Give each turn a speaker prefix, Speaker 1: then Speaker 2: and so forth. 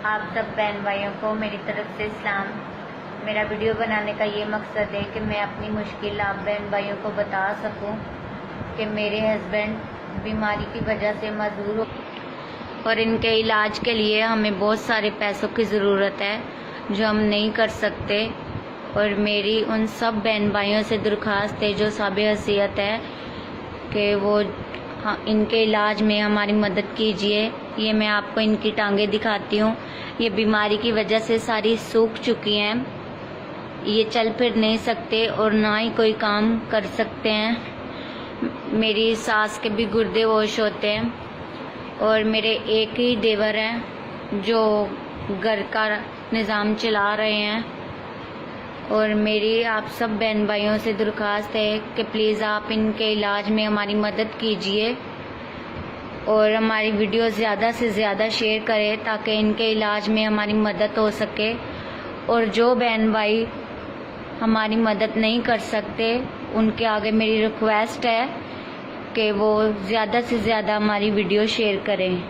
Speaker 1: आप सब बहन भाइयों को मेरी तरफ से सलाम। मेरा वीडियो बनाने का ये मकसद है कि मैं अपनी मुश्किल आप बहन भाइयों को बता सकूं कि मेरे हस्बैंड बीमारी की वजह से मजबूर हो और इनके इलाज के लिए हमें बहुत सारे पैसों की ज़रूरत है जो हम नहीं कर सकते। और मेरी उन सब बहन भाइयों से दरख्वास्त है जो साबिर हैसियत है कि वो इनके इलाज में हमारी मदद कीजिए। ये मैं आपको इनकी टांगें दिखाती हूँ। ये बीमारी की वजह से सारी सूख चुकी हैं, ये चल फिर नहीं सकते और ना ही कोई काम कर सकते हैं। मेरी सास के भी गुर्दे वॉश होते हैं और मेरे एक ही देवर हैं जो घर का निज़ाम चला रहे हैं। और मेरी आप सब बहन भाइयों से दरख्वास्त है कि प्लीज़ आप इनके इलाज में हमारी मदद कीजिए और हमारी वीडियो ज़्यादा से ज़्यादा शेयर करें ताकि इनके इलाज में हमारी मदद हो सके। और जो बहन भाई हमारी मदद नहीं कर सकते उनके आगे मेरी रिक्वेस्ट है कि वो ज़्यादा से ज़्यादा हमारी वीडियो शेयर करें।